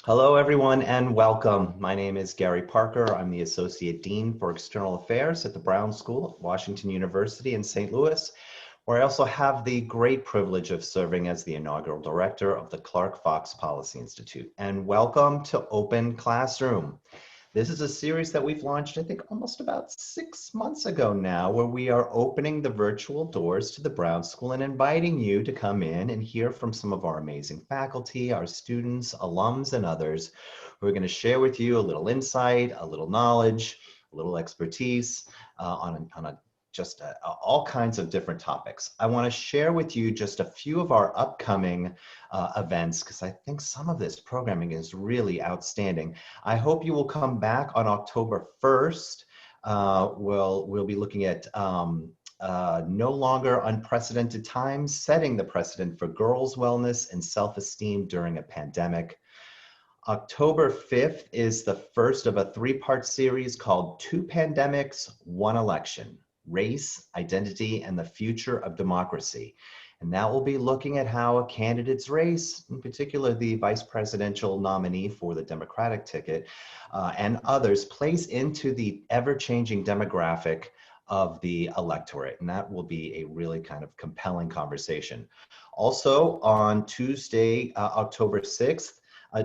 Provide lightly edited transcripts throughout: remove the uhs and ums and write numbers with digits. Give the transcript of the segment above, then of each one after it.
Hello, everyone, and welcome. My name is Gary Parker. I'm the Associate Dean for External Affairs at the Brown School at Washington University in St. Louis, where I also have the great privilege of serving as the inaugural director of the Clark Fox Policy Institute. And welcome to Open Classroom. This is a series that we've launched, I think, almost about 6 months ago now, where we are opening the virtual doors to the Brown School and inviting you to come in and hear from some of our amazing faculty, our students, alums, and others who are going to share with you a little insight, a little knowledge, a little expertise on all kinds of different topics. I want to share with you just a few of our upcoming events, because I think some of this programming is really outstanding. I hope you will come back on October 1st. We'll be looking at no longer unprecedented times, setting the precedent for girls' wellness and self-esteem during a pandemic. October 5th is the first of a three-part series called Two Pandemics, One Election: Race, Identity, and the Future of Democracy. And that will be looking at how a candidate's race, in particular the vice presidential nominee for the Democratic ticket, and others, plays into the ever-changing demographic of the electorate. And that will be a really kind of compelling conversation. Also on Tuesday, October 6th,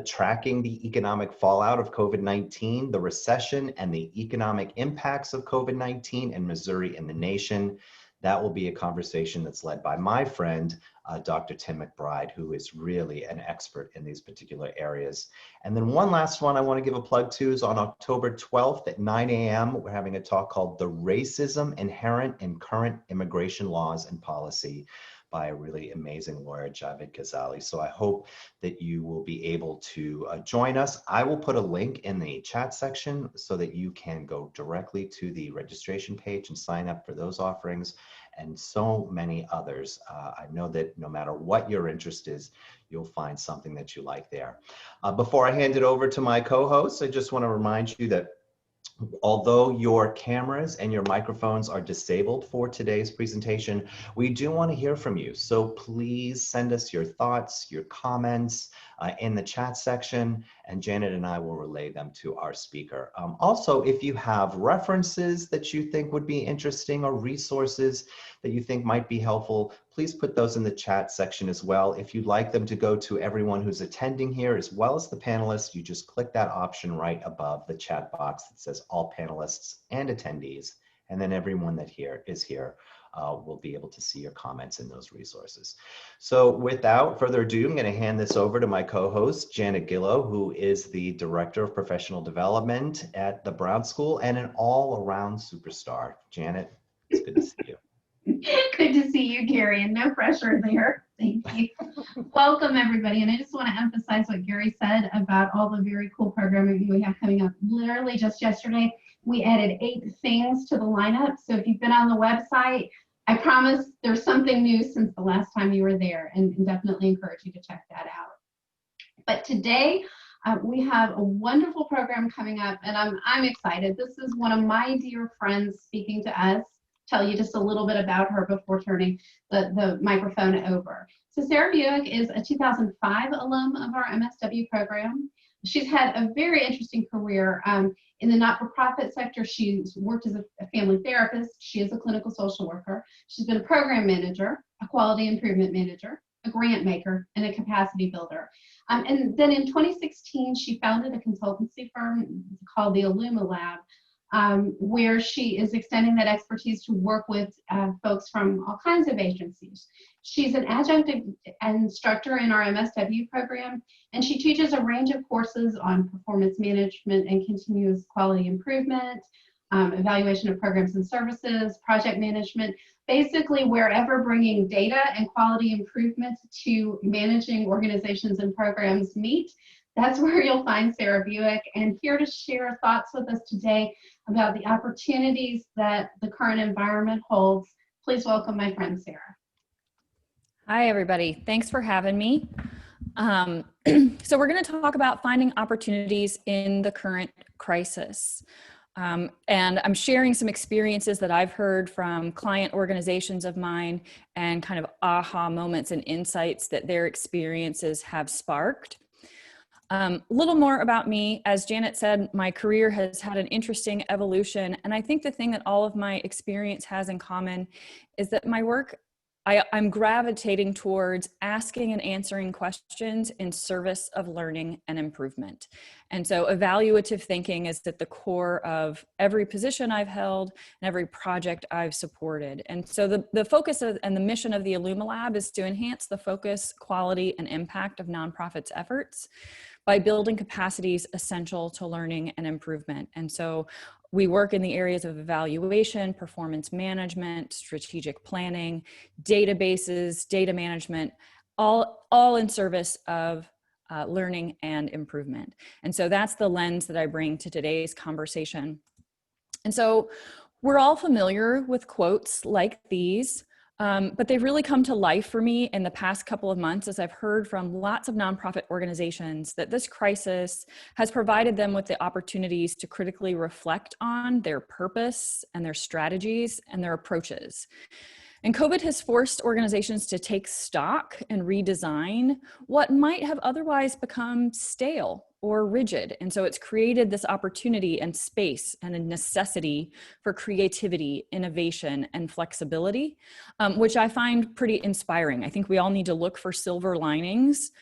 tracking the economic fallout of COVID-19, the recession, and the economic impacts of COVID-19 in Missouri and the nation. That will be a conversation that's led by my friend, Dr. Tim McBride, who is really an expert in these particular areas. And then one last one I want to give a plug to is on October 12th at 9 a.m. We're having a talk called The Racism Inherent in Current Immigration Laws and Policy, by a really amazing lawyer, Javed Ghazali. So I hope that you will be able to join us. I will put a link in the chat section so that you can go directly to the registration page and sign up for those offerings and so many others. I know that no matter what your interest is, you'll find something that you like there. Before I hand it over to my co-hosts, I just want to remind you that although your cameras and your microphones are disabled for today's presentation, we do want to hear from you. So please send us your thoughts, your comments in the chat section, and Janet and I will relay them to our speaker. Also, if you have references that you think would be interesting or resources that you think might be helpful, please put those in the chat section as well. If you'd like them to go to everyone who's attending here, as well as the panelists, you just click that option right above the chat box that says all panelists and attendees, and then everyone that is here will be able to see your comments in those resources. So without further ado, I'm going to hand this over to my co-host, Janet Gillow, who is the Director of Professional Development at the Brown School and an all-around superstar. Janet, it's good to see you. Good to see you, Gary, and no pressure there. Thank you. Welcome, everybody. And I just want to emphasize what Gary said about all the very cool programming we have coming up. Literally just yesterday, we added 8 things to the lineup. So if you've been on the website, I promise there's something new since the last time you were there, and definitely encourage you to check that out. But today, we have a wonderful program coming up, and I'm excited. This is one of my dear friends speaking to us. Tell you just a little bit about her before turning the microphone over. So Sarah Buek is a 2005 alum of our MSW program. She's had a very interesting career in the not-for-profit sector. She's worked as a family therapist. She is a clinical social worker. She's been a program manager, a quality improvement manager, a grant maker, and a capacity builder. And then in 2016, she founded a consultancy firm called the IllumiLab, where she is extending that expertise to work with folks from all kinds of agencies. She's an adjunct instructor in our MSW program, and she teaches a range of courses on performance management and continuous quality improvement, evaluation of programs and services, project management, basically wherever bringing data and quality improvement to managing organizations and programs meet. That's where you'll find Sarah Buek, and here to share thoughts with us today about the opportunities that the current environment holds. Please welcome my friend Sarah. Hi, everybody. Thanks for having me. So we're going to talk about finding opportunities in the current crisis. And I'm sharing some experiences that I've heard from client organizations of mine and kind of aha moments and insights that their experiences have sparked. A little more about me. As Janet said, my career has had an interesting evolution. And I think the thing that all of my experience has in common is that my work, I'm gravitating towards asking and answering questions in service of learning and improvement. And so evaluative thinking is at the core of every position I've held and every project I've supported. And so the focus and the mission of the IllumiLab is to enhance the focus, quality, and impact of nonprofits' efforts by building capacities essential to learning and improvement. And so we work in the areas of evaluation, performance management, strategic planning, databases, data management, all in service of learning and improvement. And so that's the lens that I bring to today's conversation. And so we're all familiar with quotes like these, but they've really come to life for me in the past couple of months as I've heard from lots of nonprofit organizations that this crisis has provided them with the opportunities to critically reflect on their purpose and their strategies and their approaches. And COVID has forced organizations to take stock and redesign what might have otherwise become stale or rigid. And so it's created this opportunity and space and a necessity for creativity, innovation, and flexibility, which I find pretty inspiring. I think we all need to look for silver linings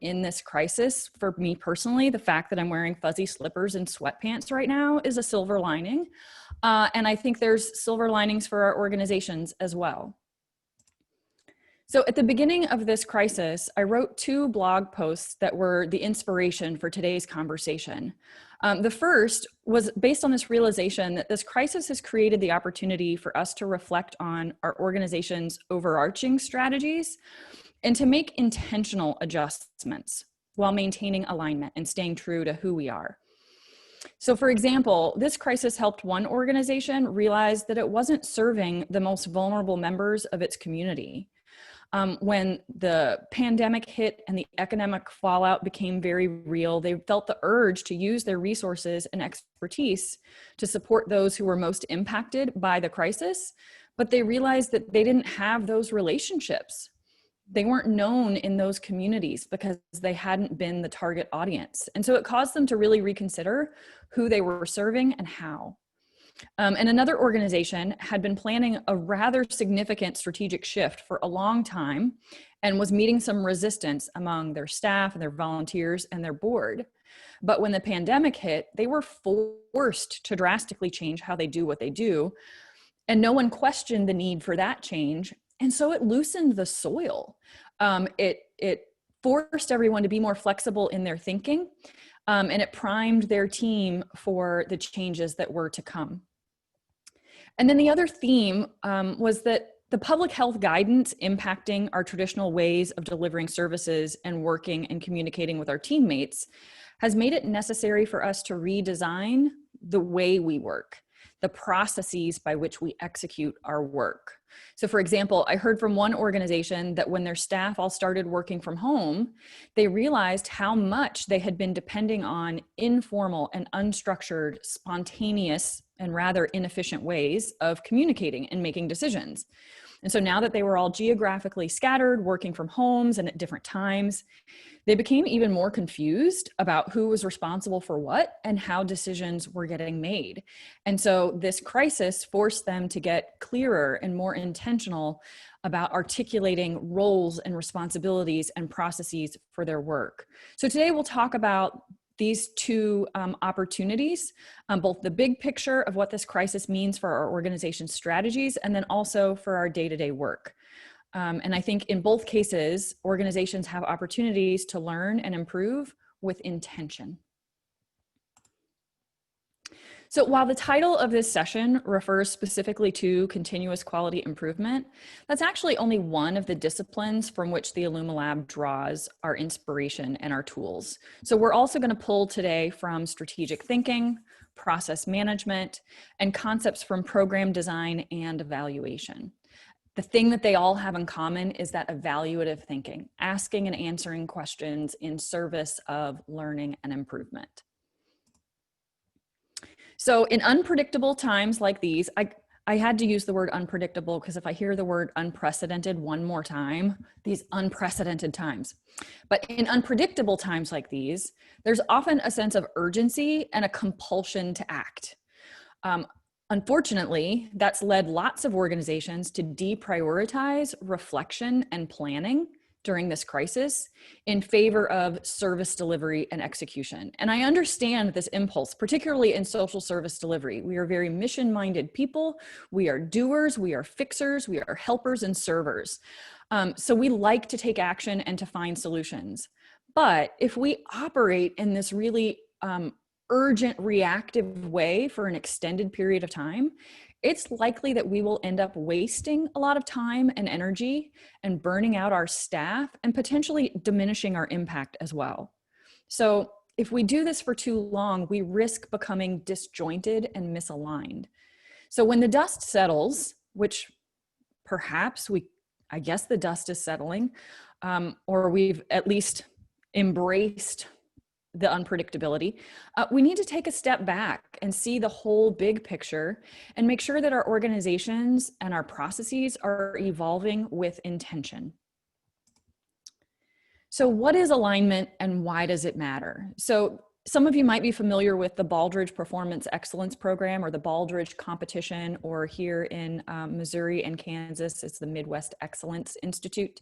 in this crisis. For me personally, the fact that I'm wearing fuzzy slippers and sweatpants right now is a silver lining. And I think there's silver linings for our organizations as well. So at the beginning of this crisis, I wrote 2 blog posts that were the inspiration for today's conversation. The first was based on this realization that this crisis has created the opportunity for us to reflect on our organization's overarching strategies and to make intentional adjustments while maintaining alignment and staying true to who we are. So for example, this crisis helped one organization realize that it wasn't serving the most vulnerable members of its community. When the pandemic hit and the economic fallout became very real, they felt the urge to use their resources and expertise to support those who were most impacted by the crisis, but they realized that they didn't have those relationships. They weren't known in those communities because they hadn't been the target audience. And so it caused them to really reconsider who they were serving and how. And another organization had been planning a rather significant strategic shift for a long time and was meeting some resistance among their staff and their volunteers and their board. But when the pandemic hit, they were forced to drastically change how they do what they do. And no one questioned the need for that change. And so it loosened the soil. It forced everyone to be more flexible in their thinking, and it primed their team for the changes that were to come. And then the other theme was that the public health guidance impacting our traditional ways of delivering services and working and communicating with our teammates has made it necessary for us to redesign the way we work, the processes by which we execute our work. So for example, I heard from one organization that when their staff all started working from home, they realized how much they had been depending on informal and unstructured, spontaneous, and rather inefficient ways of communicating and making decisions. And so now that they were all geographically scattered, working from homes and at different times, they became even more confused about who was responsible for what and how decisions were getting made. And so this crisis forced them to get clearer and more intentional about articulating roles and responsibilities and processes for their work. So today we'll talk about these 2 opportunities, both the big picture of what this crisis means for our organization's strategies, and then also for our day-to-day work. And I think in both cases, organizations have opportunities to learn and improve with intention. So while the title of this session refers specifically to continuous quality improvement, that's actually only one of the disciplines from which the IllumiLab draws our inspiration and our tools. So we're also going to pull today from strategic thinking, process management, and concepts from program design and evaluation. The thing that they all have in common is that evaluative thinking, asking and answering questions in service of learning and improvement. So in unpredictable times like these, I had to use the word unpredictable because if I hear the word unprecedented one more time, these unprecedented times. But in unpredictable times like these, there's often a sense of urgency and a compulsion to act. Unfortunately, that's led lots of organizations to deprioritize reflection and planning during this crisis in favor of service delivery and execution. And I understand this impulse, particularly in social service delivery. We are very mission-minded people. We are doers, we are fixers, we are helpers and servers. So we like to take action and to find solutions. But if we operate in this really urgent reactive way for an extended period of time, it's likely that we will end up wasting a lot of time and energy and burning out our staff and potentially diminishing our impact as well. So if we do this for too long, we risk becoming disjointed and misaligned. So when the dust settles, which perhaps I guess the dust is settling, or we've at least embraced the unpredictability, we need to take a step back and see the whole big picture and make sure that our organizations and our processes are evolving with intention. So what is alignment and why does it matter? So some of you might be familiar with the Baldrige Performance Excellence Program or the Baldrige Competition, or here in Missouri and Kansas, it's the Midwest Excellence Institute.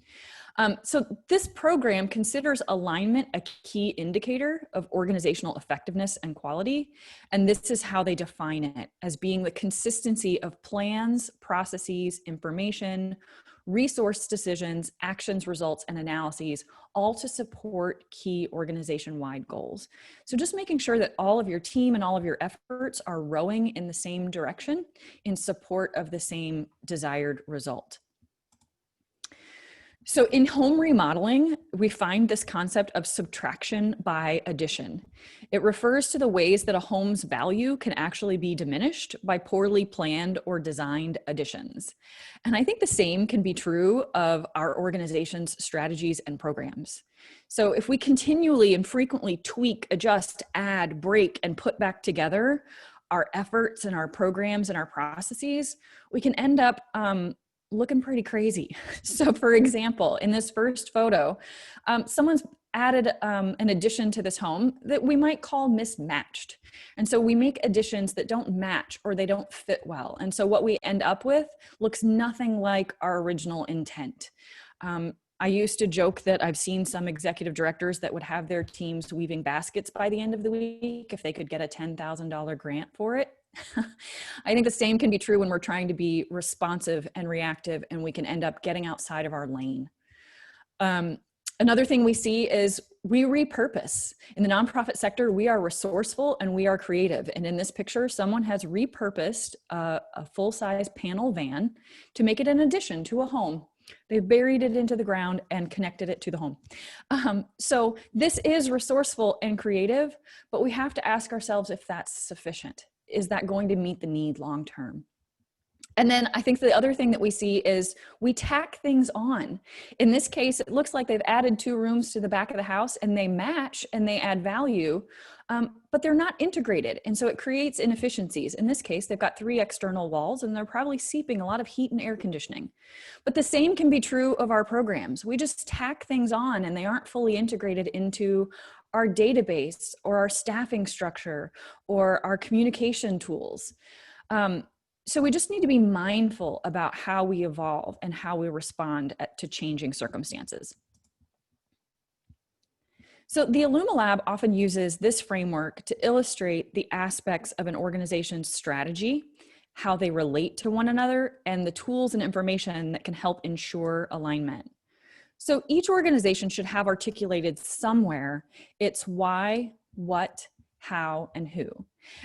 So this program considers alignment a key indicator of organizational effectiveness and quality. And this is how they define it, as being the consistency of plans, processes, information, resource decisions, actions, results, and analyses, all to support key organization-wide goals. So just making sure that all of your team and all of your efforts are rowing in the same direction in support of the same desired result. So in home remodeling, we find this concept of subtraction by addition. It refers to the ways that a home's value can actually be diminished by poorly planned or designed additions. And I think the same can be true of our organization's strategies and programs. So if we continually and frequently tweak, adjust, add, break, and put back together our efforts and our programs and our processes, we can end up looking pretty crazy. So for example, in this first photo, someone's added an addition to this home that we might call mismatched. And so we make additions that don't match or they don't fit well. And so what we end up with looks nothing like our original intent. I used to joke that I've seen some executive directors that would have their teams weaving baskets by the end of the week if they could get a $10,000 grant for it. I think the same can be true when we're trying to be responsive and reactive, and we can end up getting outside of our lane. Another thing we see is we repurpose. In the nonprofit sector, we are resourceful and we are creative. And in this picture, someone has repurposed a full-size panel van to make it an addition to a home. They've buried it into the ground and connected it to the home. So this is resourceful and creative, but we have to ask ourselves if that's sufficient. Is that going to meet the need long term? And then I think the other thing that we see is we tack things on. In this case, it looks like they've added 2 rooms to the back of the house and they match and they add value, but they're not integrated. And so it creates inefficiencies. In this case, they've got 3 external walls and they're probably seeping a lot of heat and air conditioning. But the same can be true of our programs. We just tack things on and they aren't fully integrated into our database or our staffing structure or our communication tools. So we just need to be mindful about how we evolve and how we respond to changing circumstances. So the IllumiLab often uses this framework to illustrate the aspects of an organization's strategy, how they relate to one another, and the tools and information that can help ensure alignment. So each organization should have articulated somewhere its why, what, how, and who.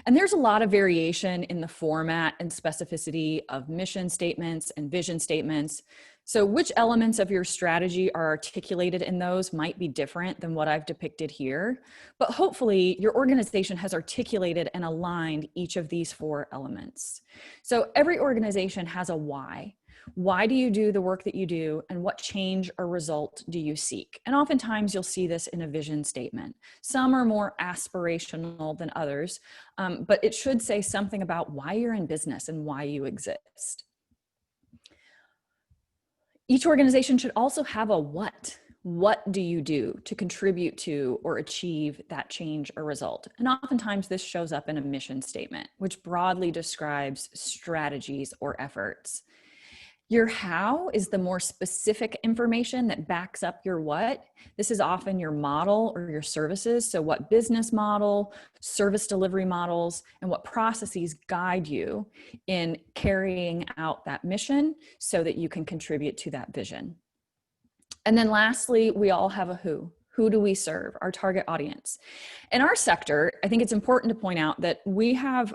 And there's a lot of variation in the format and specificity of mission statements and vision statements. So which elements of your strategy are articulated in those might be different than what I've depicted here, but hopefully your organization has articulated and aligned each of these 4 elements. So every organization has a why. Why do you do the work that you do, and what change or result do you seek? And oftentimes you'll see this in a vision statement. Some are more aspirational than others, but it should say something about why you're in business and why you exist. Each organization should also have a what. What do you do to contribute to or achieve that change or result? And oftentimes this shows up in a mission statement, which broadly describes strategies or efforts. Your how is the more specific information that backs up your what. This is often your model or your services. So what business model, service delivery models, and what processes guide you in carrying out that mission so that you can contribute to that vision. And then lastly, we all have a who. Who do we serve? Our target audience. In our sector, I think it's important to point out that we have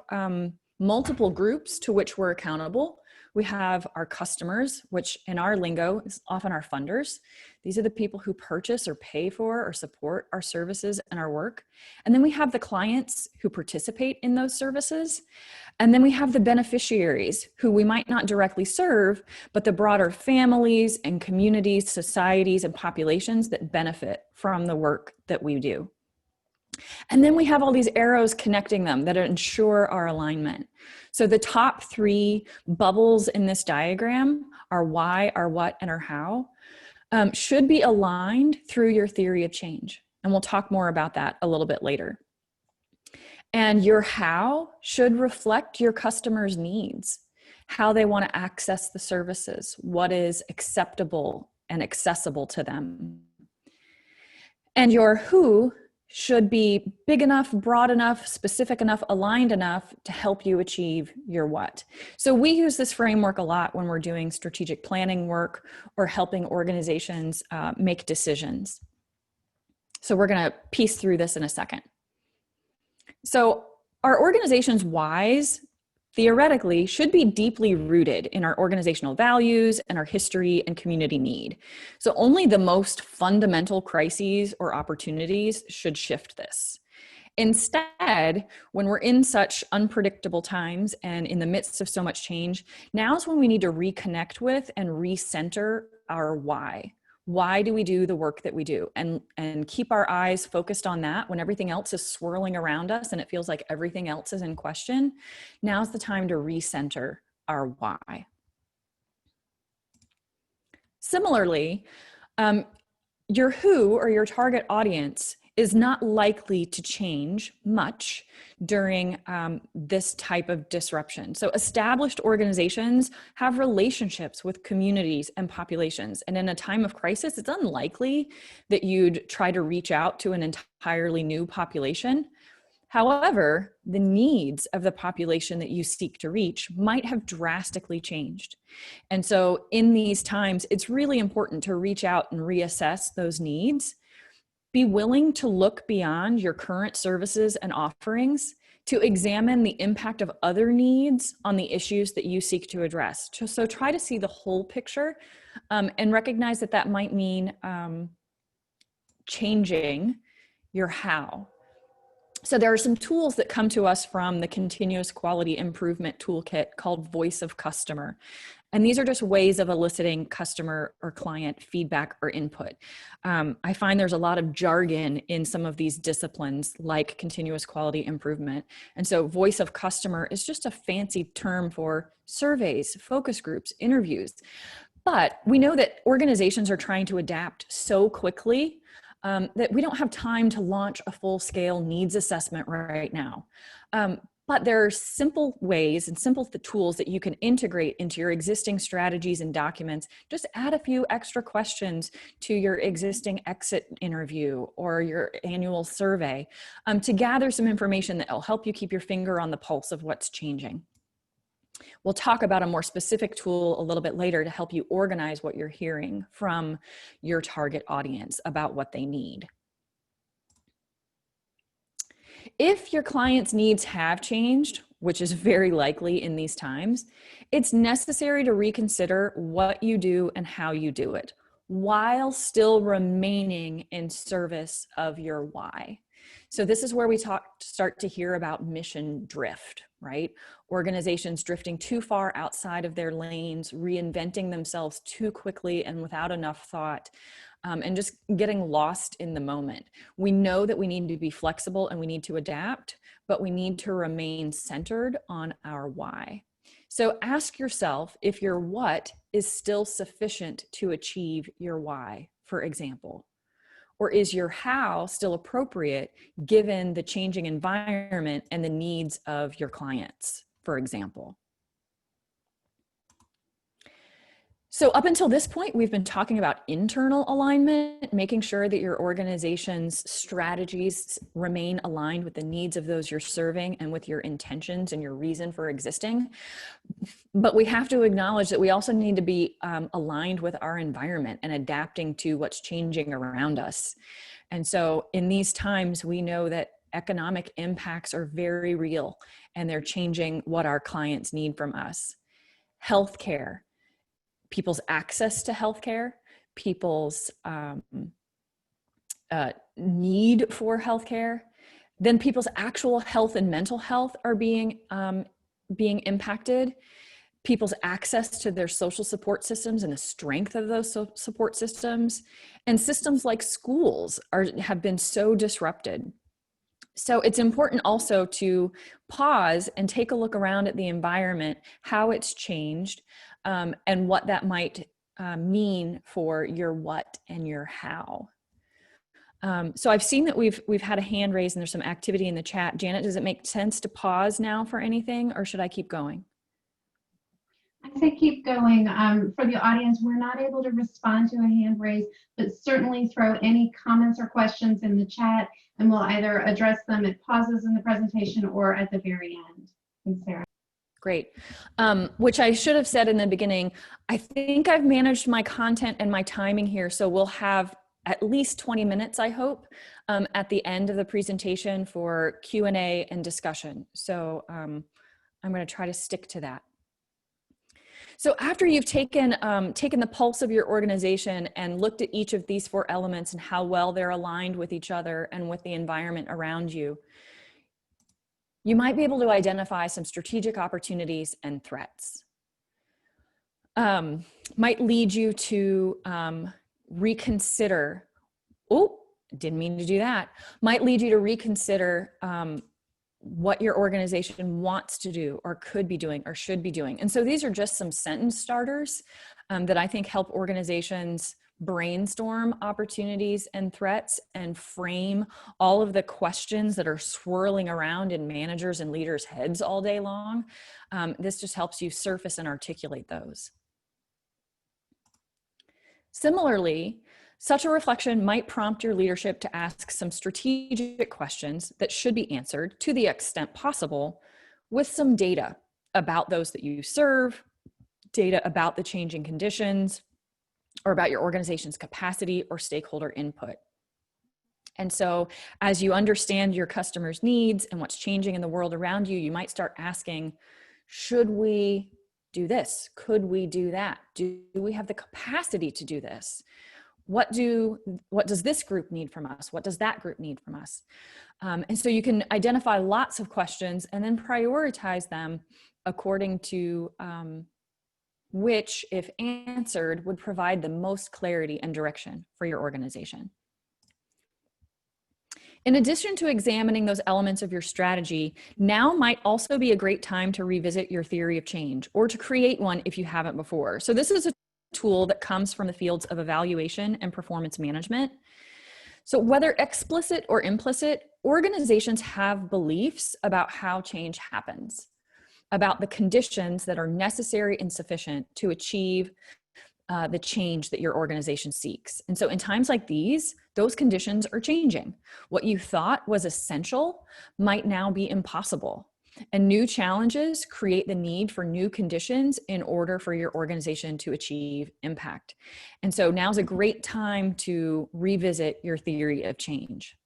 multiple groups to which we're accountable. We have our customers, which in our lingo is often our funders. These are the people who purchase or pay for or support our services and our work. And then we have the clients who participate in those services. And then we have the beneficiaries who we might not directly serve, but the broader families and communities, societies, and populations that benefit from the work that we do. And then we have all these arrows connecting them that ensure our alignment. So the top three bubbles in this diagram, our why, our what, and our how, should be aligned through your theory of change. And we'll talk more about that a little bit later. And your how should reflect your customers' needs, how they want to access the services, what is acceptable and accessible to them. And your who should be big enough, broad enough, specific enough, aligned enough to help you achieve your what. So we use this framework a lot when we're doing strategic planning work or helping organizations make decisions. So we're going to piece through this in a second. So our organization's whys theoretically should be deeply rooted in our organizational values and our history and community need. So only the most fundamental crises or opportunities should shift this. Instead, when we're in such unpredictable times and in the midst of so much change, now's when we need to reconnect with and recenter our why. Why do we do the work that we do? And keep our eyes focused on that when everything else is swirling around us and it feels like everything else is in question. Now's the time to recenter our why. Similarly, your who or your target audience is not likely to change much during this type of disruption. So established organizations have relationships with communities and populations. And in a time of crisis, it's unlikely that you'd try to reach out to an entirely new population. However, the needs of the population that you seek to reach might have drastically changed. And so in these times, it's really important to reach out and reassess those needs. Be willing to look beyond your current services and offerings to examine the impact of other needs on the issues that you seek to address. So try to see the whole picture and recognize that that might mean changing your how. So there are some tools that come to us from the Continuous Quality Improvement Toolkit called Voice of Customer. And these are just ways of eliciting customer or client feedback or input. I find there's a lot of jargon in some of these disciplines like continuous quality improvement. And so Voice of Customer is just a fancy term for surveys, focus groups, interviews. But we know that organizations are trying to adapt so quickly that we don't have time to launch a full-scale needs assessment right now. But there are simple ways and simple tools that you can integrate into your existing strategies and documents. Just add a few extra questions to your existing exit interview or your annual survey to gather some information that will help you keep your finger on the pulse of what's changing. We'll talk about a more specific tool a little bit later to help you organize what you're hearing from your target audience about what they need. If your client's needs have changed, which is very likely in these times, it's necessary to reconsider what you do and how you do it. while still remaining in service of your why. So this is where we start to hear about mission drift, right? Organizations drifting too far outside of their lanes, reinventing themselves too quickly and without enough thought, and just getting lost in the moment. We know that we need to be flexible and we need to adapt, but we need to remain centered on our why. So ask yourself if your what is still sufficient to achieve your why, for example. Or is your how still appropriate given the changing environment and the needs of your clients, for example? So up until this point, we've been talking about internal alignment, making sure that your organization's strategies remain aligned with the needs of those you're serving and with your intentions and your reason for existing. But we have to acknowledge that we also need to be aligned with our environment and adapting to what's changing around us. And so in these times, we know that economic impacts are very real and they're changing what our clients need from us. Healthcare, people's access to healthcare, people's need for healthcare, then people's actual health and mental health are being impacted. People's access to their social support systems and the strength of those support systems, and systems like schools have been so disrupted. So it's important also to pause and take a look around at the environment, how it's changed, and what that might mean for your what and your how. So I've seen that we've had a hand raised and there's some activity in the chat. Janet, does it make sense to pause now for anything, or should I keep going? I say keep going. For the audience, we're not able to respond to a hand raise, but certainly throw any comments or questions in the chat, and we'll either address them at pauses in the presentation or at the very end. Thanks, Sarah. Great. Which I should have said in the beginning, I think I've managed my content and my timing here, so we'll have at least 20 minutes, I hope, at the end of the presentation for Q&A and discussion. So I'm going to try to stick to that. So after you've taken the pulse of your organization and looked at each of these 4 elements and how well they're aligned with each other and with the environment around you, you might be able to identify some strategic opportunities and threats. Might lead you to reconsider, didn't mean to do that, might lead you to reconsider what your organization wants to do or could be doing or should be doing. And so these are just some sentence starters that I think help organizations brainstorm opportunities and threats and frame all of the questions that are swirling around in managers and leaders' heads all day long. This just helps you surface and articulate those. Similarly, such a reflection might prompt your leadership to ask some strategic questions that should be answered to the extent possible with some data about those that you serve, data about the changing conditions, or about your organization's capacity or stakeholder input. And so as you understand your customers' needs and what's changing in the world around you, you might start asking, should we do this? Could we do that? Do we have the capacity to do this? What does this group need from us? What does that group need from us? And so you can identify lots of questions and then prioritize them according to which, if answered, would provide the most clarity and direction for your organization. In addition to examining those elements of your strategy, now might also be a great time to revisit your theory of change or to create one if you haven't before. So this is a tool that comes from the fields of evaluation and performance management. So whether explicit or implicit, organizations have beliefs about how change happens, about the conditions that are necessary and sufficient to achieve the change that your organization seeks. And so in times like these, those conditions are changing. What you thought was essential might now be impossible. And new challenges create the need for new conditions in order for your organization to achieve impact. And so now's a great time to revisit your theory of change.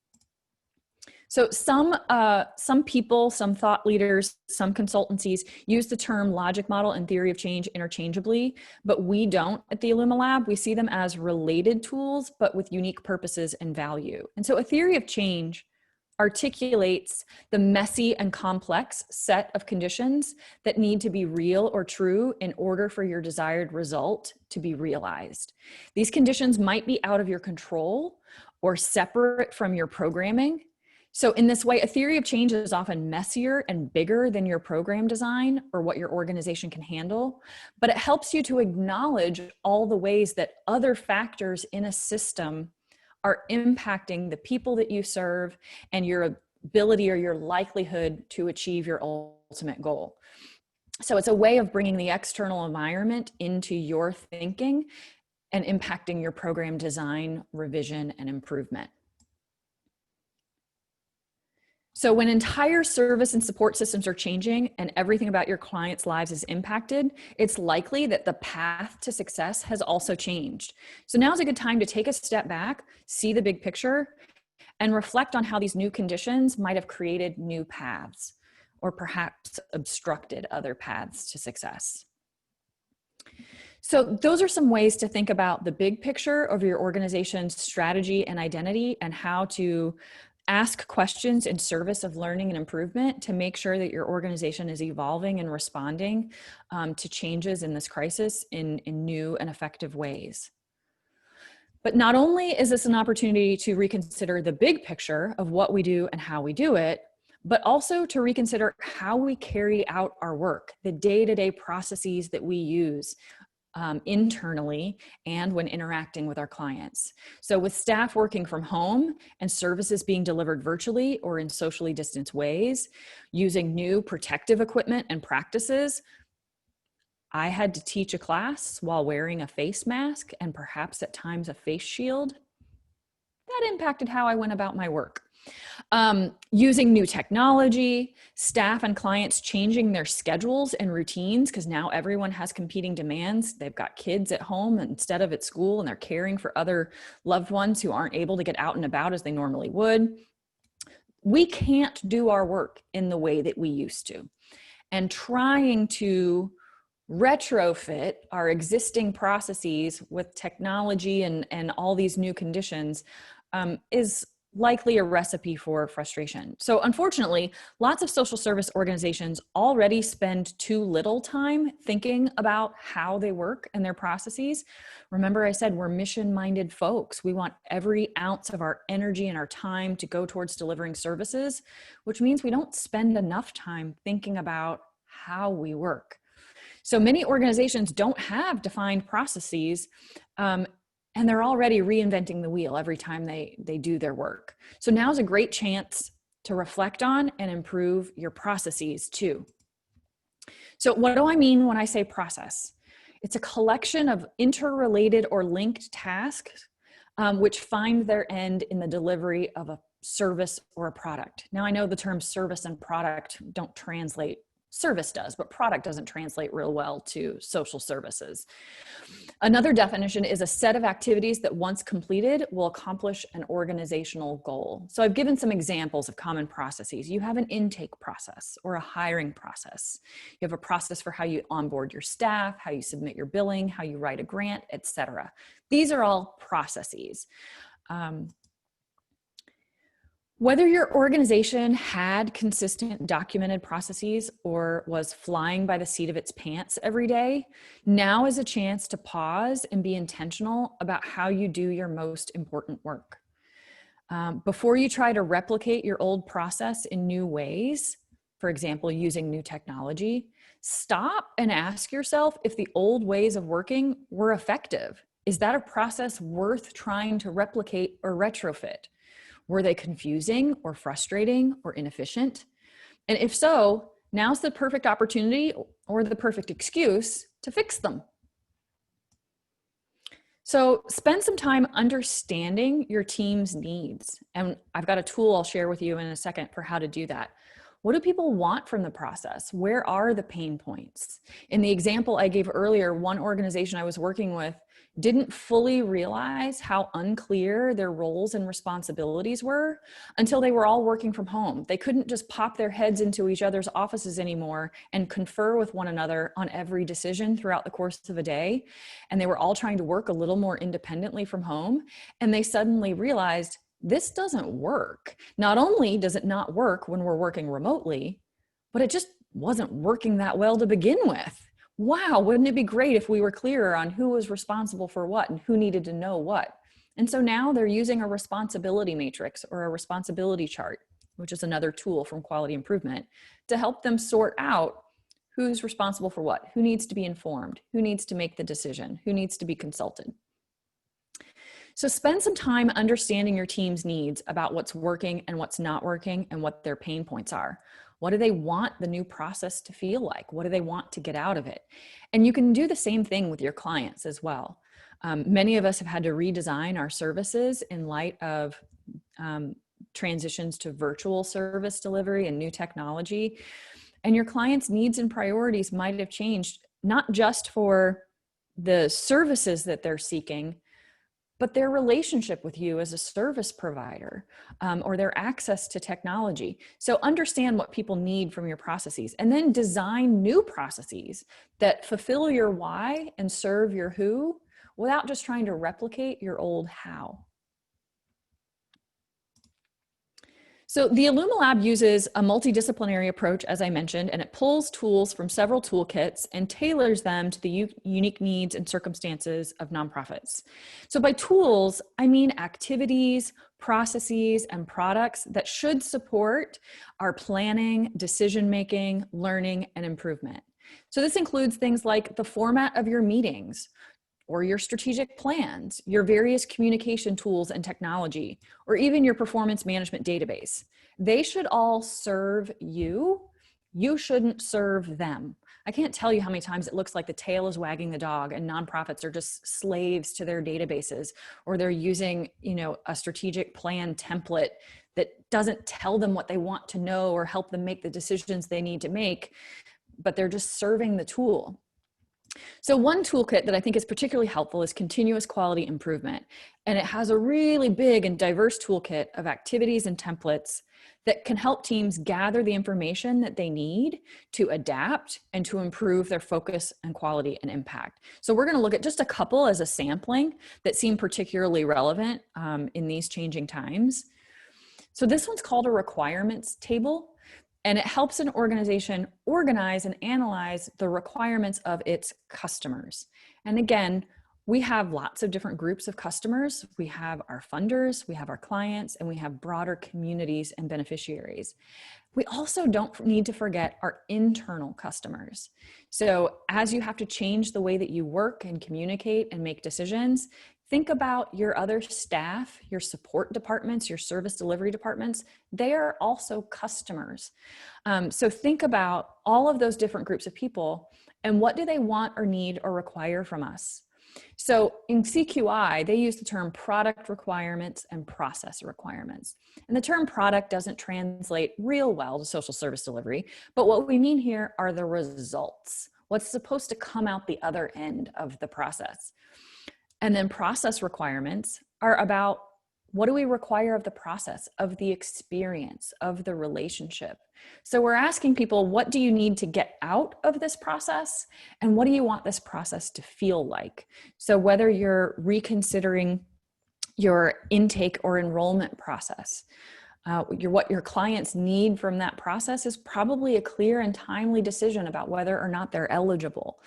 So some people, some thought leaders, some consultancies use the term logic model and theory of change interchangeably, but we don't at the IllumiLab. We see them as related tools, but with unique purposes and value. And so a theory of change articulates the messy and complex set of conditions that need to be real or true in order for your desired result to be realized. These conditions might be out of your control or separate from your programming. So in this way, a theory of change is often messier and bigger than your program design or what your organization can handle, but it helps you to acknowledge all the ways that other factors in a system are impacting the people that you serve and your ability or your likelihood to achieve your ultimate goal. So it's a way of bringing the external environment into your thinking and impacting your program design, revision, and improvement. So when entire service and support systems are changing and everything about your clients' lives is impacted, it's likely that the path to success has also changed. So now's a good time to take a step back, see the big picture, and reflect on how these new conditions might have created new paths or perhaps obstructed other paths to success. So those are some ways to think about the big picture of your organization's strategy and identity and how to ask questions in service of learning and improvement to make sure that your organization is evolving and responding to changes in this crisis in new and effective ways. But not only is this an opportunity to reconsider the big picture of what we do and how we do it, but also to reconsider how we carry out our work, the day-to-day processes that we use internally and when interacting with our clients. So with staff working from home and services being delivered virtually or in socially distanced ways, using new protective equipment and practices, I had to teach a class while wearing a face mask and perhaps at times a face shield. That impacted how I went about my work. Using new technology, staff and clients changing their schedules and routines because now everyone has competing demands. They've got kids at home instead of at school and they're caring for other loved ones who aren't able to get out and about as they normally would. We can't do our work in the way that we used to. And trying to retrofit our existing processes with technology and all these new conditions is likely a recipe for frustration. So unfortunately, lots of social service organizations already spend too little time thinking about how they work and their processes. Remember I said we're mission-minded folks. We want every ounce of our energy and our time to go towards delivering services, which means we don't spend enough time thinking about how we work. So many organizations don't have defined processes, and they're already reinventing the wheel every time they do their work. So now's a great chance to reflect on and improve your processes too. So what do I mean when I say process? It's a collection of interrelated or linked tasks which find their end in the delivery of a service or a product. Now I know the terms service and product don't translate. Service does, but product doesn't translate real well to social services. Another definition is a set of activities that once completed will accomplish an organizational goal. So I've given some examples of common processes. You have an intake process or a hiring process. You have a process for how you onboard your staff, how you submit your billing, how you write a grant, etc. These are all processes. Whether your organization had consistent documented processes or was flying by the seat of its pants every day, now is a chance to pause and be intentional about how you do your most important work. Before you try to replicate your old process in new ways, for example, using new technology, stop and ask yourself if the old ways of working were effective. Is that a process worth trying to replicate or retrofit? Were they confusing or frustrating or inefficient? And if so, now's the perfect opportunity or the perfect excuse to fix them. So spend some time understanding your team's needs. And I've got a tool I'll share with you in a second for how to do that. What do people want from the process? Where are the pain points? In the example I gave earlier, one organization I was working with didn't fully realize how unclear their roles and responsibilities were until they were all working from home. They couldn't just pop their heads into each other's offices anymore and confer with one another on every decision throughout the course of a day. And they were all trying to work a little more independently from home. And they suddenly realized this doesn't work. Not only does it not work when we're working remotely, but it just wasn't working that well to begin with. Wow, wouldn't it be great if we were clearer on who was responsible for what and who needed to know what? And so now they're using a responsibility matrix or a responsibility chart, which is another tool from quality improvement, to help them sort out who's responsible for what, who needs to be informed, who needs to make the decision, who needs to be consulted. So spend some time understanding your team's needs about what's working and what's not working and what their pain points are. What do they want the new process to feel like? What do they want to get out of it? And you can do the same thing with your clients as well. Many of us have had to redesign our services in light of transitions to virtual service delivery and new technology. And your clients' needs and priorities might have changed, not just for the services that they're seeking, but their relationship with you as a service provider, or their access to technology. So understand what people need from your processes, and then design new processes that fulfill your why and serve your who without just trying to replicate your old how. So the IllumiLab uses a multidisciplinary approach, as I mentioned, and it pulls tools from several toolkits and tailors them to the unique needs and circumstances of nonprofits. So by tools, I mean activities, processes, and products that should support our planning, decision-making, learning, and improvement. So this includes things like the format of your meetings, or your strategic plans, your various communication tools and technology, or even your performance management database. They should all serve you. You shouldn't serve them. I can't tell you how many times it looks like the tail is wagging the dog and nonprofits are just slaves to their databases, or they're using, a strategic plan template that doesn't tell them what they want to know or help them make the decisions they need to make, but they're just serving the tool. So one toolkit that I think is particularly helpful is continuous quality improvement. And it has a really big and diverse toolkit of activities and templates that can help teams gather the information that they need to adapt and to improve their focus and quality and impact. So we're going to look at just a couple as a sampling that seem particularly relevant in these changing times. So this one's called a requirements table. And it helps an organization organize and analyze the requirements of its customers. And again, we have lots of different groups of customers. We have our funders, we have our clients, and we have broader communities and beneficiaries. We also don't need to forget our internal customers. So as you have to change the way that you work and communicate and make decisions, think about your other staff, your support departments, your service delivery departments. They are also customers. So think about all of those different groups of people and what do they want or need or require from us. So in CQI, they use the term product requirements and process requirements. And the term product doesn't translate real well to social service delivery, but what we mean here are the results, what's supposed to come out the other end of the process. And then process requirements are about what do we require of the process, of the experience, of the relationship. So we're asking people, what do you need to get out of this process? And what do you want this process to feel like? So whether you're reconsidering your intake or enrollment process, what your clients need from that process is probably a clear and timely decision about whether or not they're eligible.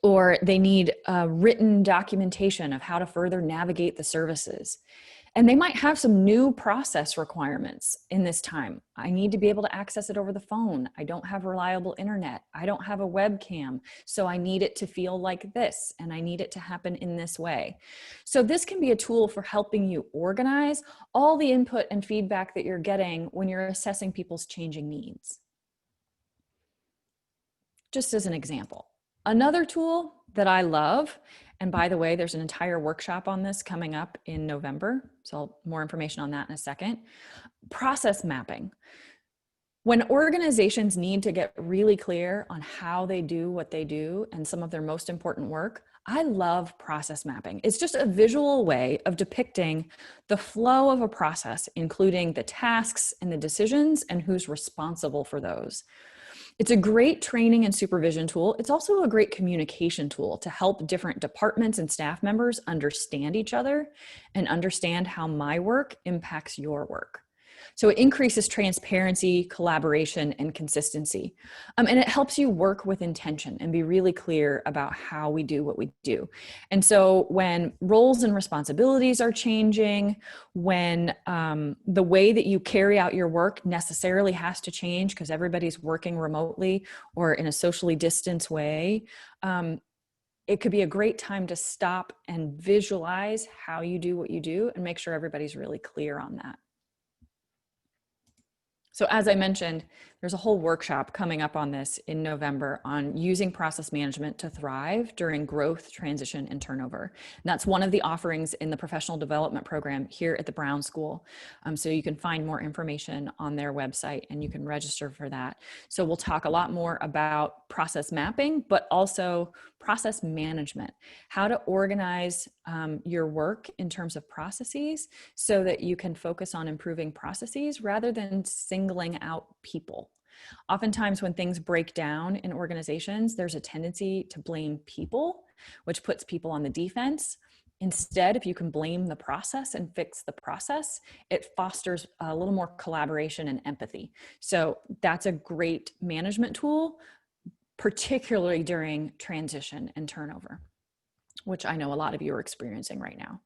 Or they need written documentation of how to further navigate the services. And they might have some new process requirements in this time. I need to be able to access it over the phone. I don't have reliable internet. I don't have a webcam. So I need it to feel like this, and I need it to happen in this way. So this can be a tool for helping you organize all the input and feedback that you're getting when you're assessing people's changing needs. Just as an example. Another tool that I love, and by the way, there's an entire workshop on this coming up in November, so more information on that in a second. Process mapping. When organizations need to get really clear on how they do what they do and some of their most important work, I love process mapping. It's just a visual way of depicting the flow of a process, including the tasks and the decisions and who's responsible for those. It's a great training and supervision tool. It's also a great communication tool to help different departments and staff members understand each other and understand how my work impacts your work. So it increases transparency, collaboration, and consistency. And it helps you work with intention and be really clear about how we do what we do. And so when roles and responsibilities are changing, when the way that you carry out your work necessarily has to change because everybody's working remotely or in a socially distanced way, it could be a great time to stop and visualize how you do what you do and make sure everybody's really clear on that. So as I mentioned, there's a whole workshop coming up on this in November on using process management to thrive during growth, transition, and turnover. And that's one of the offerings in the professional development program here at the Brown School. So you can find more information on their website and you can register for that. So we'll talk a lot more about process mapping, but also process management, how to organize your work in terms of processes so that you can focus on improving processes rather than singling out people. Oftentimes when things break down in organizations, there's a tendency to blame people, which puts people on the defense. Instead, if you can blame the process and fix the process, it fosters a little more collaboration and empathy. So that's a great management tool, particularly during transition and turnover, which I know a lot of you are experiencing right now.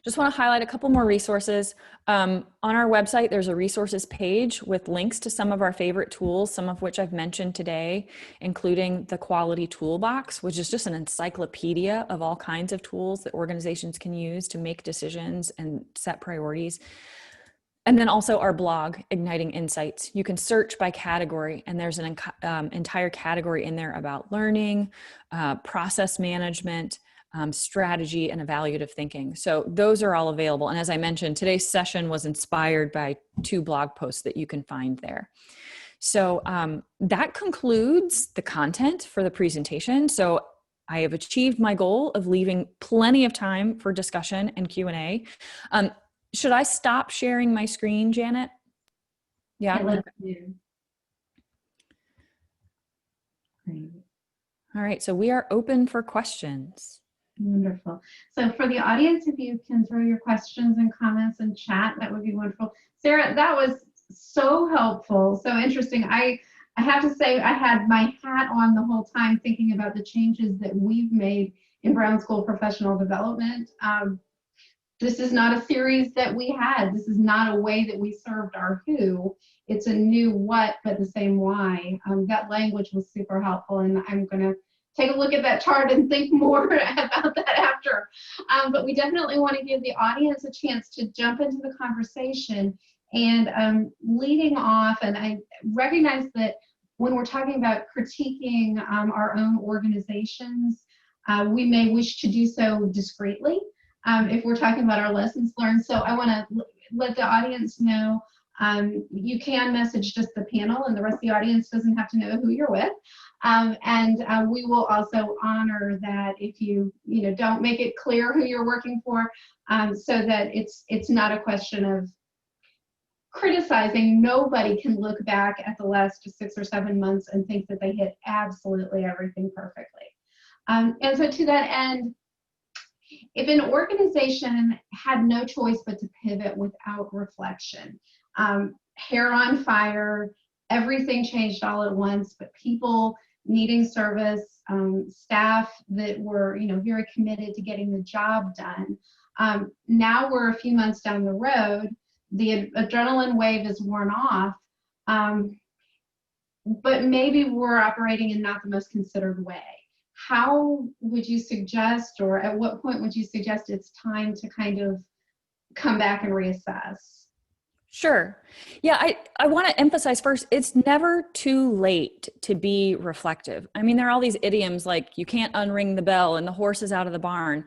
Just want to highlight a couple more resources. On our website, there's a resources page with links to some of our favorite tools, some of which I've mentioned today, including the Quality Toolbox, which is just an encyclopedia of all kinds of tools that organizations can use to make decisions and set priorities. And then also our blog, Igniting Insights. You can search by category, and there's an entire category in there about learning, process management, strategy, and evaluative thinking. So those are all available. And as I mentioned, today's session was inspired by 2 blog posts that you can find there. So that concludes the content for the presentation. So I have achieved my goal of leaving plenty of time for discussion and Q&A. Should I stop sharing my screen, Janet? Yeah. Let's do. Great. All right. So we are open for questions. Wonderful. So for the audience, if you can throw your questions and comments in chat, that would be wonderful. Sarah, that was so helpful, so interesting. I have to say I had my hat on the whole time thinking about the changes that we've made in Brown School Professional Development. This is not a series that we had. This is not a way that we served our who. It's a new what, but the same why. That language was super helpful, and I'm going to take a look at that chart and think more about that after. But we definitely want to give the audience a chance to jump into the conversation. And leading off, and I recognize that when we're talking about critiquing our own organizations, we may wish to do so discreetly. If we're talking about our lessons learned. So I want to let the audience know you can message just the panel, and the rest of the audience doesn't have to know who you're with. And we will also honor that if you don't make it clear who you're working for, so that it's not a question of criticizing. Nobody can look back at the last 6 or 7 months and think that they hit absolutely everything perfectly. And so to that end, if an organization had no choice but to pivot without reflection, hair on fire, everything changed all at once, but people needing service, staff that were very committed to getting the job done. Now we're a few months down the road, the adrenaline wave is worn off, but maybe we're operating in not the most considered way. How would you suggest, or at what point would you suggest it's time to kind of come back and reassess? Sure. Yeah, I want to emphasize first, it's never too late to be reflective. I mean, there are all these idioms like you can't unring the bell and the horse is out of the barn.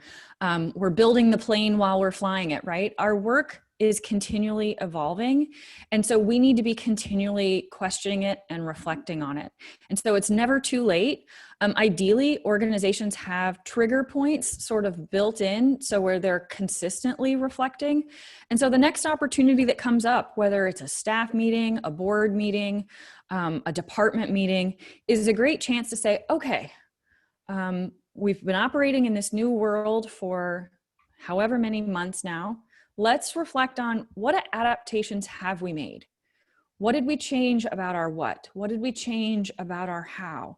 We're building the plane while we're flying it, right? Our work is continually evolving. And so we need to be continually questioning it and reflecting on it. And so it's never too late. Ideally, organizations have trigger points sort of built in, so where they're consistently reflecting. And so the next opportunity that comes up, whether it's a staff meeting, a board meeting, a department meeting, is a great chance to say, okay, we've been operating in this new world for however many months now. Let's reflect on what adaptations have we made? What did we change about our what? What did we change about our how?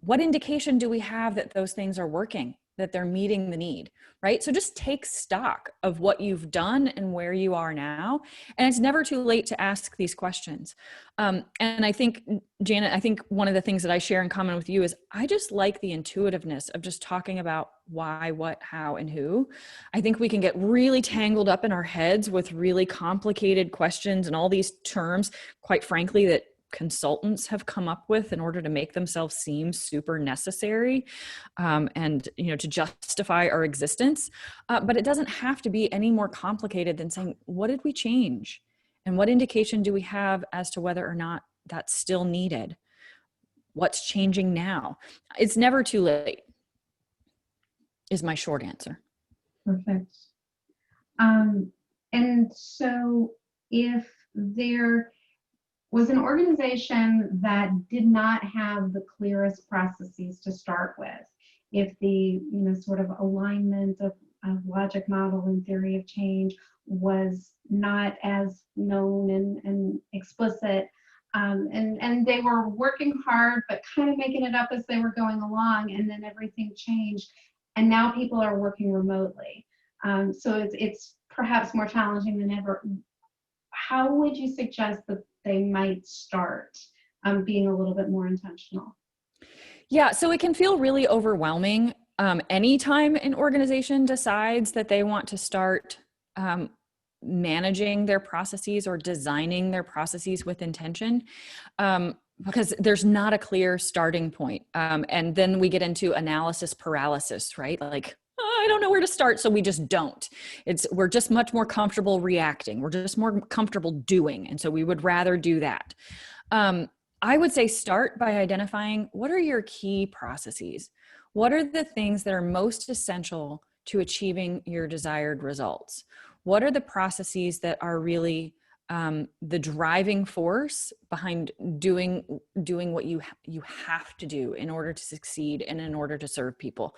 What indication do we have that those things are working, that they're meeting the need, right? So just take stock of what you've done and where you are now. And it's never too late to ask these questions. And I think, Janet, I think one of the things that I share in common with you is I just like the intuitiveness of just talking about why, what, how, and who. I think we can get really tangled up in our heads with really complicated questions and all these terms, quite frankly, that consultants have come up with in order to make themselves seem super necessary and to justify our existence. But it doesn't have to be any more complicated than saying, what did we change? And what indication do we have as to whether or not that's still needed? What's changing now? It's never too late, is my short answer. Perfect. And so if there was an organization that did not have the clearest processes to start with, if the sort of alignment of logic model and theory of change was not as known and explicit, and they were working hard but kind of making it up as they were going along, and then everything changed, and now people are working remotely, so it's perhaps more challenging than ever. How would you suggest that they might start being a little bit more intentional? Yeah, so it can feel really overwhelming anytime an organization decides that they want to start managing their processes or designing their processes with intention, because there's not a clear starting point. And then we get into analysis paralysis, right? Like, I don't know where to start, so we just don't. We're just much more comfortable reacting. We're just more comfortable doing, and so we would rather do that. I would say start by identifying what are your key processes. What are the things that are most essential to achieving your desired results? What are the processes that are really the driving force behind doing what you have to do in order to succeed and in order to serve people?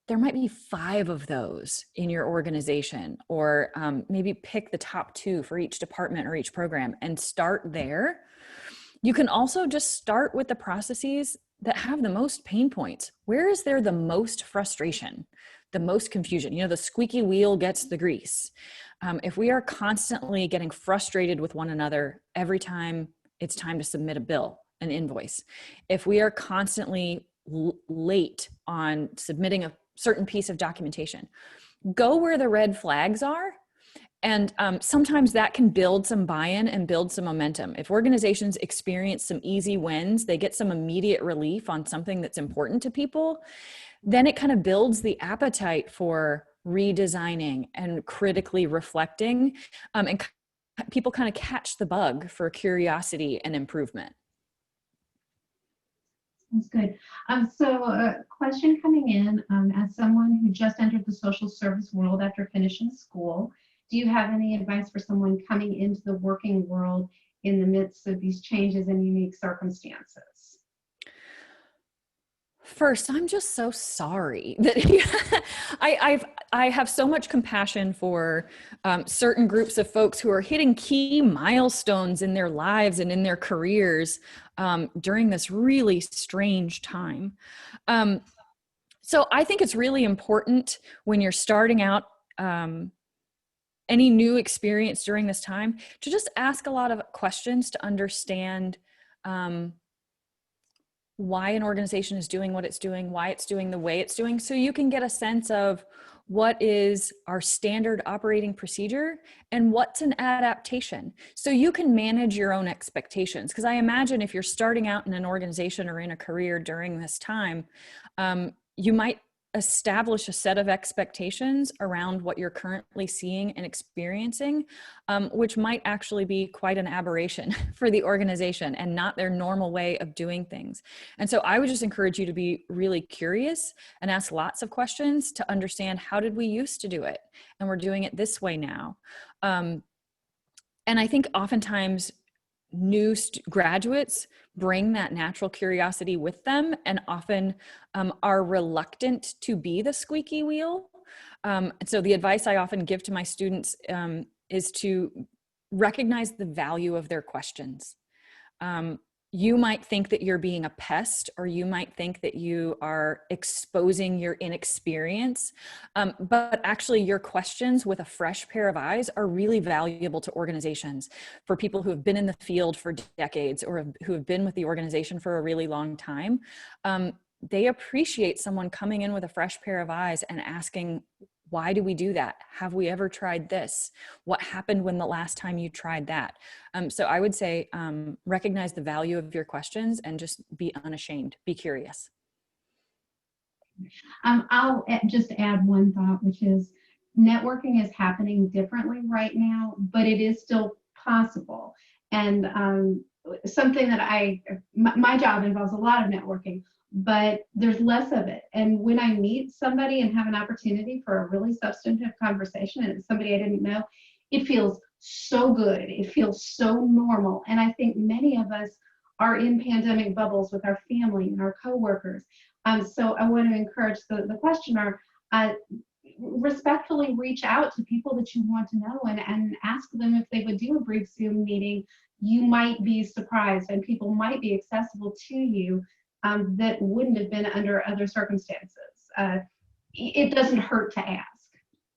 There might be 5 of those in your organization, or maybe pick the top 2 for each department or each program and start there. You can also just start with the processes that have the most pain points. Where is there the most frustration, the most confusion? The squeaky wheel gets the grease. If we are constantly getting frustrated with one another every time it's time to submit a bill, an invoice, if we are constantly late on submitting a certain piece of documentation, go where the red flags are. And sometimes that can build some buy-in and build some momentum. If organizations experience some easy wins, they get some immediate relief on something that's important to people, then it kind of builds the appetite for redesigning and critically reflecting, and people kind of catch the bug for curiosity and improvement. That's good. So a question coming in, as someone who just entered the social service world after finishing school, do you have any advice for someone coming into the working world in the midst of these changes and unique circumstances? First, I'm just so sorry that I have so much compassion for certain groups of folks who are hitting key milestones in their lives and in their careers during this really strange time. So I think it's really important when you're starting out any new experience during this time to just ask a lot of questions to understand why an organization is doing what it's doing, why it's doing the way it's doing, so you can get a sense of what is our standard operating procedure and what's an adaptation, so you can manage your own expectations. Because I imagine if you're starting out in an organization or in a career during this time, you might establish a set of expectations around what you're currently seeing and experiencing, which might actually be quite an aberration for the organization and not their normal way of doing things. And so I would just encourage you to be really curious and ask lots of questions to understand, how did we used to do it? And we're doing it this way now. And I think oftentimes new graduates bring that natural curiosity with them and often are reluctant to be the squeaky wheel. So the advice I often give to my students is to recognize the value of their questions. You might think that you're being a pest, or you might think that you are exposing your inexperience, but actually your questions with a fresh pair of eyes are really valuable to organizations. For people who have been in the field for decades or who have been with the organization for a really long time, they appreciate someone coming in with a fresh pair of eyes and asking, why do we do that? Have we ever tried this? What happened when the last time you tried that? So I would say recognize the value of your questions and just be unashamed, be curious. I'll just add one thought, which is networking is happening differently right now, but it is still possible. And something that my job involves a lot of networking, but there's less of it. And when I meet somebody and have an opportunity for a really substantive conversation, and it's somebody I didn't know, it feels so good. It feels so normal. And I think many of us are in pandemic bubbles with our family and our coworkers. So I want to encourage the questioner, respectfully reach out to people that you want to know and ask them if they would do a brief Zoom meeting. You might be surprised, and people might be accessible to you that wouldn't have been under other circumstances. It doesn't hurt to ask.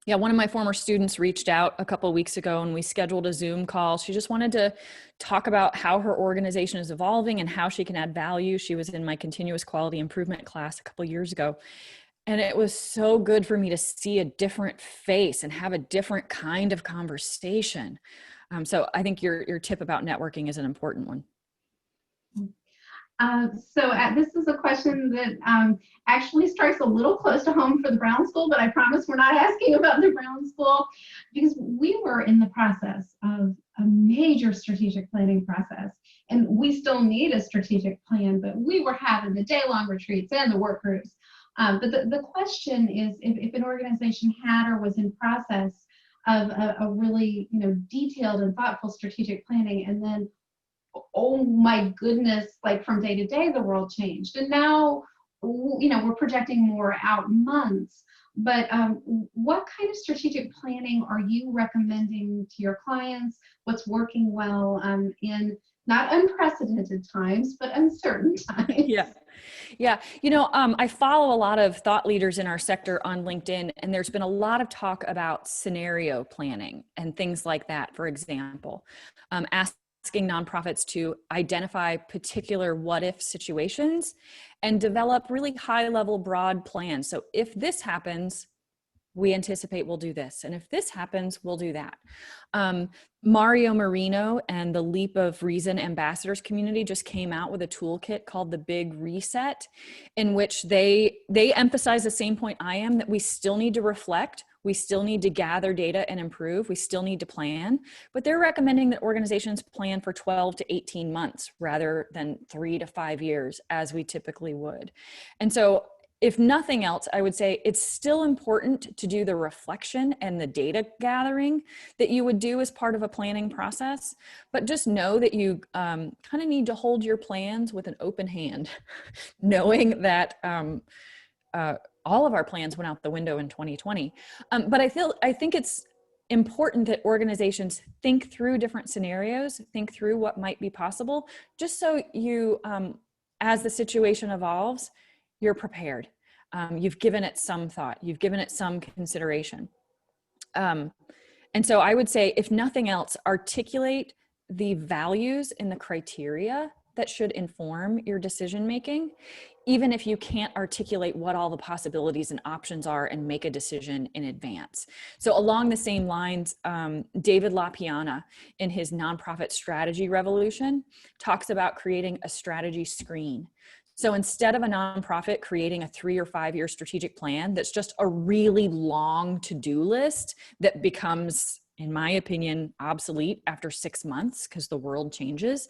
Yeah, one of my former students reached out a couple of weeks ago and we scheduled a Zoom call. She just wanted to talk about how her organization is evolving and how she can add value. She was in my continuous quality improvement class a couple of years ago. And it was so good for me to see a different face and have a different kind of conversation. So I think your tip about networking is an important one. This is a question that actually strikes a little close to home for the Brown School, but I promise we're not asking about the Brown School, because we were in the process of a major strategic planning process, and we still need a strategic plan, but we were having the day-long retreats and the work groups. But the question is, if an organization had or was in process of a really detailed and thoughtful strategic planning, and then oh my goodness, like from day to day, the world changed. And now, we're projecting more out months. But what kind of strategic planning are you recommending to your clients? What's working well in not unprecedented times, but uncertain times? Yeah. I follow a lot of thought leaders in our sector on LinkedIn, and there's been a lot of talk about scenario planning and things like that. For example, asking nonprofits to identify particular what-if situations and develop really high-level, broad plans. So if this happens, we anticipate we'll do this. And if this happens, we'll do that. Mario Marino and the Leap of Reason Ambassadors community just came out with a toolkit called the Big Reset, in which they emphasize the same point I am, that we still need to reflect. We still need to gather data and improve. We still need to plan, but they're recommending that organizations plan for 12 to 18 months rather than 3 to 5 years as we typically would. And so if nothing else, I would say it's still important to do the reflection and the data gathering that you would do as part of a planning process, but just know that you kind of need to hold your plans with an open hand, knowing that all of our plans went out the window in 2020. But I think it's important that organizations think through different scenarios, think through what might be possible, just so you, as the situation evolves, you're prepared. You've given it some thought, you've given it some consideration. And so I would say, if nothing else, articulate the values and the criteria that should inform your decision-making, even if you can't articulate what all the possibilities and options are and make a decision in advance. So along the same lines, David LaPiana, in his nonprofit strategy revolution, talks about creating a strategy screen. So instead of a nonprofit creating a 3 or 5 year strategic plan that's just a really long to-do list that becomes, in my opinion, obsolete after 6 months because the world changes.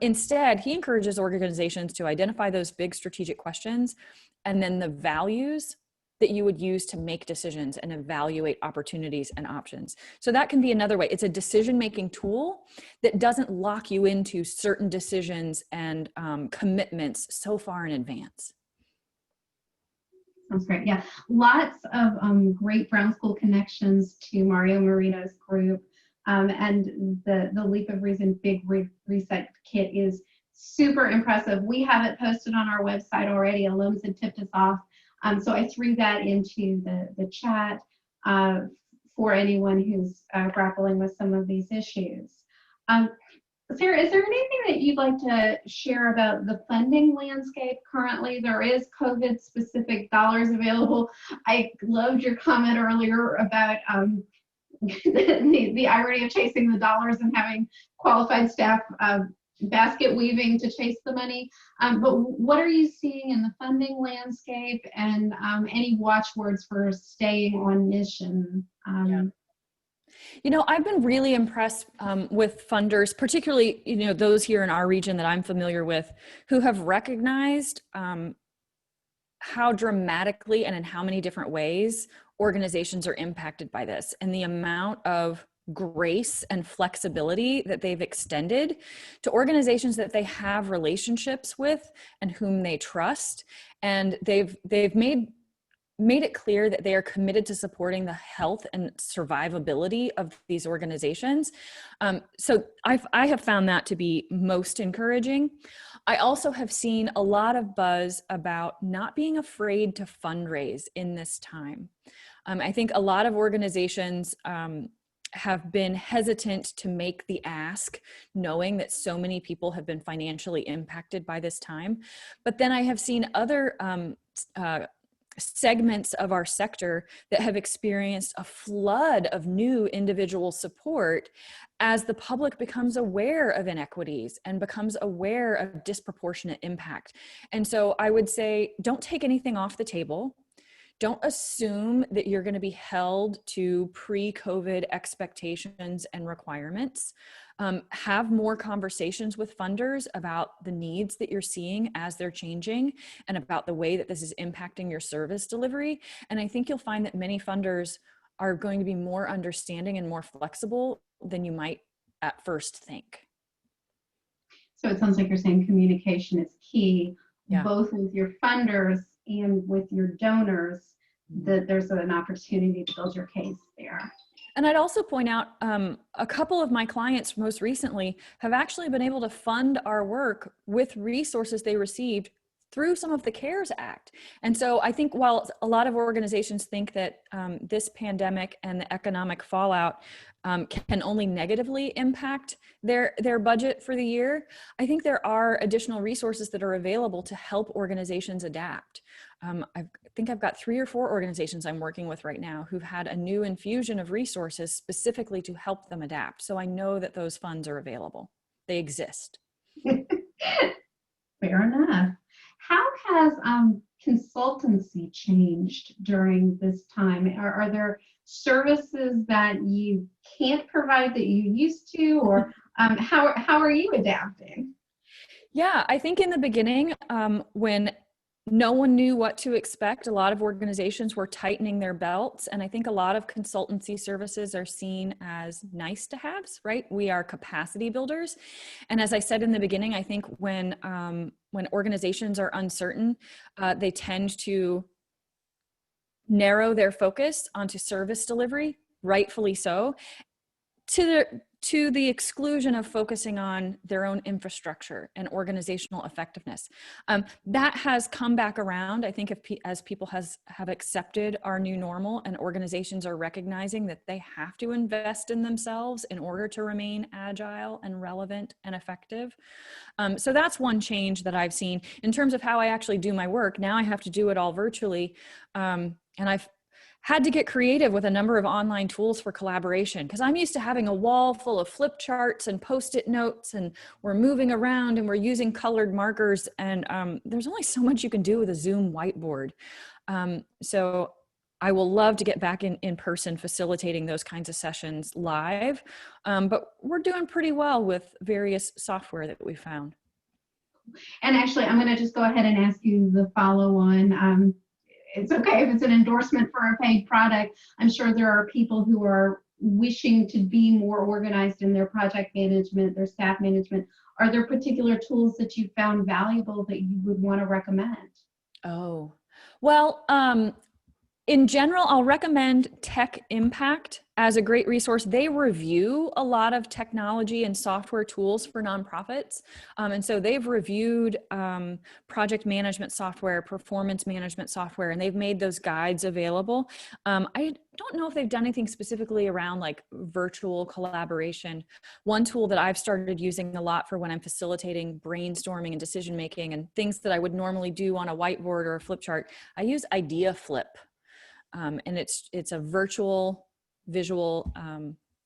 Instead, he encourages organizations to identify those big strategic questions and then the values that you would use to make decisions and evaluate opportunities and options. So that can be another way. It's a decision-making tool that doesn't lock you into certain decisions and commitments so far in advance. Sounds great. Yeah, lots of great Brown School connections to Mario Marino's group. And the Leap of Reason Big Reset Kit is super impressive. We have it posted on our website already. Alums had tipped us off. So I threw that into the chat for anyone who's grappling with some of these issues. Sarah, is there anything that you'd like to share about the funding landscape currently? There is COVID-specific dollars available. I loved your comment earlier about the irony of chasing the dollars and having qualified staff basket weaving to chase the money. But what are you seeing in the funding landscape, and any watchwords for staying on mission? Yeah. You know, I've been really impressed with funders, particularly, you know, those here in our region that I'm familiar with, who have recognized how dramatically and in how many different ways organizations are impacted by this, and the amount of grace and flexibility that they've extended to organizations that they have relationships with and whom they trust. And they've made it clear that they are committed to supporting the health and survivability of these organizations. So I have found that to be most encouraging. I also have seen a lot of buzz about not being afraid to fundraise in this time. I think a lot of organizations have been hesitant to make the ask, knowing that so many people have been financially impacted by this time. But then I have seen other segments of our sector that have experienced a flood of new individual support as the public becomes aware of inequities and becomes aware of disproportionate impact. And so I would say, don't take anything off the table. Don't assume that you're going to be held to pre-COVID expectations and requirements. Have more conversations with funders about the needs that you're seeing as they're changing and about the way that this is impacting your service delivery. And I think you'll find that many funders are going to be more understanding and more flexible than you might at first think. So it sounds like you're saying communication is key, Yeah. both with your funders and with your donors, that there's an opportunity to build your case there. And I'd also point out a couple of my clients most recently have actually been able to fund our work with resources they received through some of the CARES Act. And so I think while a lot of organizations think that this pandemic and the economic fallout can only negatively impact their budget for the year, I think there are additional resources that are available to help organizations adapt. I think I've got 3 or 4 organizations I'm working with right now who've had a new infusion of resources specifically to help them adapt. So I know that those funds are available. They exist. Fair enough. How has consultancy changed during this time? Are there services that you can't provide that you used to, or how are you adapting? Yeah, I think in the beginning, when no one knew what to expect, a lot of organizations were tightening their belts. And I think a lot of consultancy services are seen as nice to haves, right? We are capacity builders. And as I said in the beginning, I think when organizations are uncertain, they tend to narrow their focus onto service delivery, rightfully so, to the exclusion of focusing on their own infrastructure and organizational effectiveness. That has come back around, I think, as people have accepted our new normal and organizations are recognizing that they have to invest in themselves in order to remain agile and relevant and effective. So that's one change that I've seen. In terms of how I actually do my work, now I have to do it all virtually. And I've had to get creative with a number of online tools for collaboration, because I'm used to having a wall full of flip charts and post-it notes, and we're moving around and we're using colored markers, and there's only so much you can do with a Zoom whiteboard. So I will love to get back in person facilitating those kinds of sessions live, but we're doing pretty well with various software that we found. And actually, I'm going to just go ahead and ask you the follow-on. It's okay if it's an endorsement for a paid product. I'm sure there are people who are wishing to be more organized in their project management, their staff management. Are there particular tools that you found valuable that you would want to recommend? Oh, well, in general, I'll recommend Tech Impact as a great resource. They review a lot of technology and software tools for nonprofits. And so they've reviewed project management software, performance management software, and they've made those guides available. I don't know if they've done anything specifically around like virtual collaboration. One tool that I've started using a lot for when I'm facilitating brainstorming and decision-making and things that I would normally do on a whiteboard or a flip chart, I use Idea Flip. And it's a virtual visual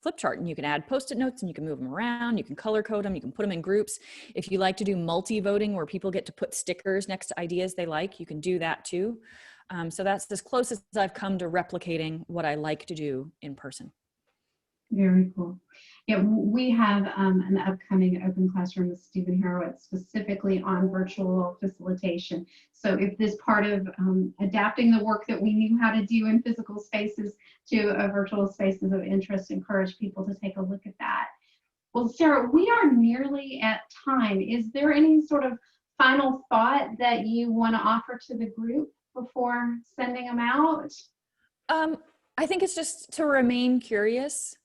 flip chart, and you can add post-it notes and you can move them around, you can color code them, you can put them in groups. If you like to do multi-voting where people get to put stickers next to ideas they like, you can do that too. So that's as close as I've come to replicating what I like to do in person. Very cool. Yeah, we have an upcoming open classroom with Stephen Horowitz specifically on virtual facilitation. So if this part of adapting the work that we knew how to do in physical spaces to virtual spaces of interest, encourage people to take a look at that. Well, Sarah, we are nearly at time. Is there any sort of final thought that you want to offer to the group before sending them out? I think it's just to remain curious,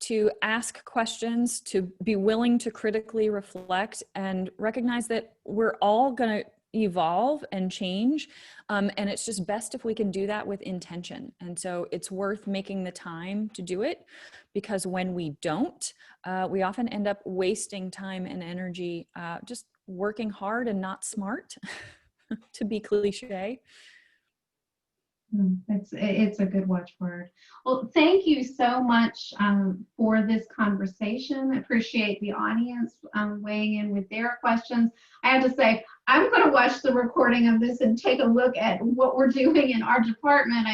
to ask questions, to be willing to critically reflect, and recognize that we're all going to evolve and change. And it's just best if we can do that with intention. And so it's worth making the time to do it, because when we don't, we often end up wasting time and energy just working hard and not smart, to be cliche. It's a good watchword. Well, thank you so much for this conversation. I appreciate the audience weighing in with their questions. I have to say, I'm going to watch the recording of this and take a look at what we're doing in our department.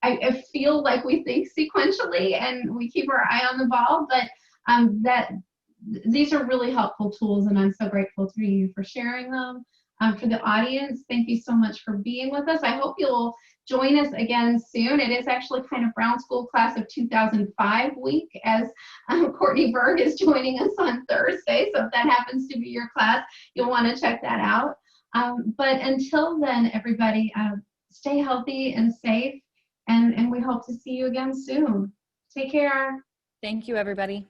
I feel like we think sequentially and we keep our eye on the ball, but that these are really helpful tools, and I'm so grateful to you for sharing them. For the audience, thank you so much for being with us. I hope you'll join us again soon. It is actually kind of Brown School Class of 2005 week, as Courtney Berg is joining us on Thursday. So if that happens to be your class, you'll want to check that out. But until then, everybody, stay healthy and safe, and we hope to see you again soon. Take care. Thank you, everybody.